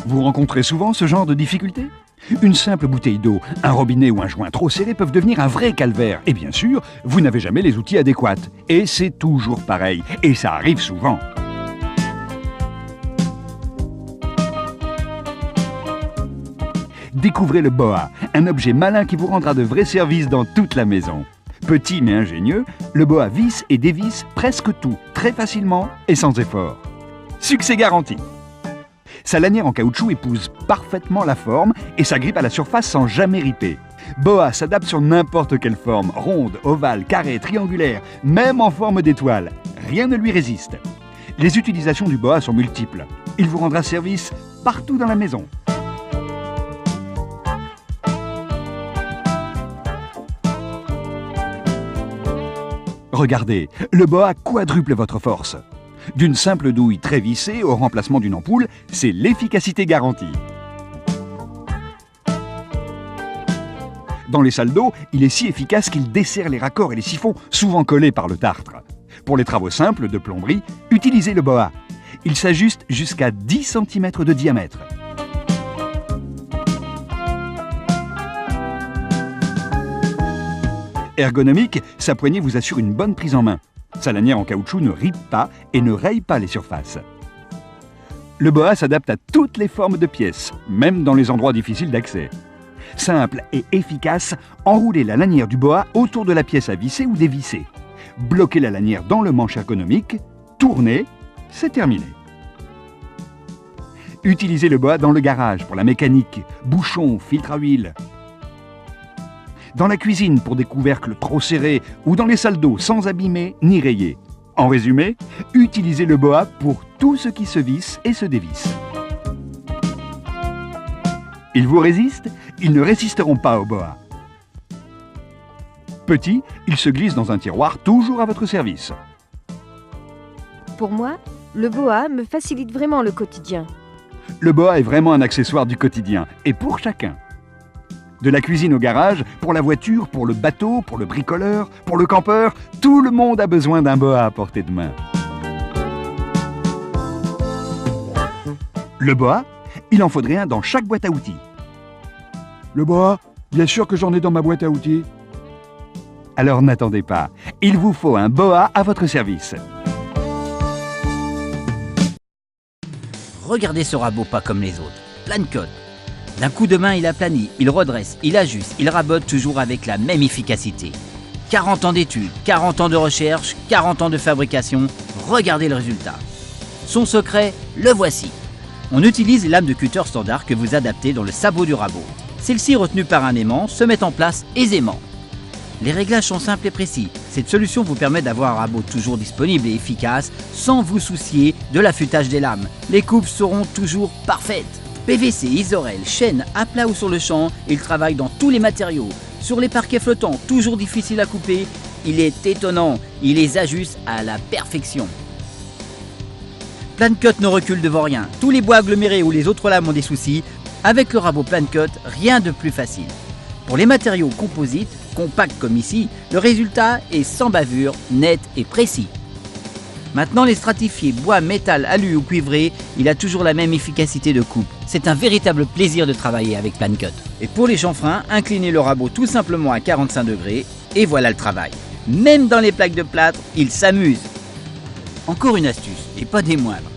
Vous rencontrez souvent ce genre de difficultés? Une simple bouteille d'eau, un robinet ou un joint trop serré peuvent devenir un vrai calvaire. Et bien sûr, vous n'avez jamais les outils adéquats. Et c'est toujours pareil. Et ça arrive souvent. Découvrez le boa, un objet malin qui vous rendra de vrais services dans toute la maison. Petit mais ingénieux, le boa visse et dévisse presque tout, très facilement et sans effort. Succès garanti! Sa lanière en caoutchouc épouse parfaitement la forme et s'agrippe à la surface sans jamais riper. Boa s'adapte sur n'importe quelle forme, ronde, ovale, carrée, triangulaire, même en forme d'étoile. Rien ne lui résiste. Les utilisations du boa sont multiples. Il vous rendra service partout dans la maison. Regardez, le boa quadruple votre force. D'une simple douille très vissée au remplacement d'une ampoule, c'est l'efficacité garantie. Dans les salles d'eau, il est si efficace qu'il dessert les raccords et les siphons, souvent collés par le tartre. Pour les travaux simples de plomberie, utilisez le boa. Il s'ajuste jusqu'à 10 cm de diamètre. Ergonomique, sa poignée vous assure une bonne prise en main. Sa lanière en caoutchouc ne ripe pas et ne raye pas les surfaces. Le boa s'adapte à toutes les formes de pièces, même dans les endroits difficiles d'accès. Simple et efficace, enroulez la lanière du boa autour de la pièce à visser ou dévisser. Bloquez la lanière dans le manche ergonomique, tournez, c'est terminé. Utilisez le boa dans le garage pour la mécanique, bouchons, filtre à huile. Dans la cuisine pour des couvercles trop serrés ou dans les salles d'eau sans abîmer ni rayer. En résumé, utilisez le boa pour tout ce qui se visse et se dévisse. Ils vous résistent? Ils ne résisteront pas au boa. Petit, il se glisse dans un tiroir toujours à votre service. Pour moi, le boa me facilite vraiment le quotidien. Le boa est vraiment un accessoire du quotidien et pour chacun. De la cuisine au garage, pour la voiture, pour le bateau, pour le bricoleur, pour le campeur, tout le monde a besoin d'un boa à portée de main. Le boa, il en faudrait un dans chaque boîte à outils. Le boa, bien sûr que j'en ai dans ma boîte à outils. Alors n'attendez pas, il vous faut un boa à votre service. Regardez ce rabot pas comme les autres. Plancut. D'un coup de main, il aplanit, il redresse, il ajuste, il rabote toujours avec la même efficacité. 40 ans d'études, 40 ans de recherche, 40 ans de fabrication, regardez le résultat. Son secret, le voici. On utilise les lames de cutter standard que vous adaptez dans le sabot du rabot. Celles-ci, retenues par un aimant, se mettent en place aisément. Les réglages sont simples et précis. Cette solution vous permet d'avoir un rabot toujours disponible et efficace sans vous soucier de l'affûtage des lames. Les coupes seront toujours parfaites. PVC, Isorel, chêne, à plat ou sur le champ, il travaille dans tous les matériaux. Sur les parquets flottants, toujours difficiles à couper, il est étonnant, il les ajuste à la perfection. Plancut ne recule devant rien. Tous les bois agglomérés ou les autres lames ont des soucis. Avec le rabot Plancut, rien de plus facile. Pour les matériaux composites, compacts comme ici, le résultat est sans bavure, net et précis. Maintenant, les stratifiés bois, métal, alu ou cuivré, il a toujours la même efficacité de coupe. C'est un véritable plaisir de travailler avec Plancut. Et pour les chanfreins, inclinez le rabot tout simplement à 45 degrés et voilà le travail. Même dans les plaques de plâtre, il s'amuse. Encore une astuce, et pas des moindres.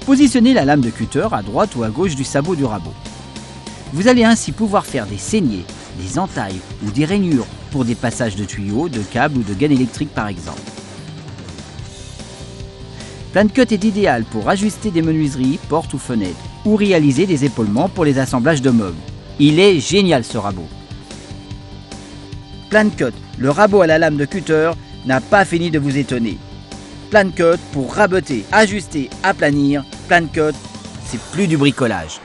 Positionnez la lame de cutter à droite ou à gauche du sabot du rabot. Vous allez ainsi pouvoir faire des saignées, des entailles ou des rainures pour des passages de tuyaux, de câbles ou de gaines électriques par exemple. Plancut est idéal pour ajuster des menuiseries, portes ou fenêtres, ou réaliser des épaulements pour les assemblages de meubles. Il est génial ce rabot. Plancut, le rabot à la lame de cutter, n'a pas fini de vous étonner. Plancut pour raboter, ajuster, aplanir. Plancut, c'est plus du bricolage.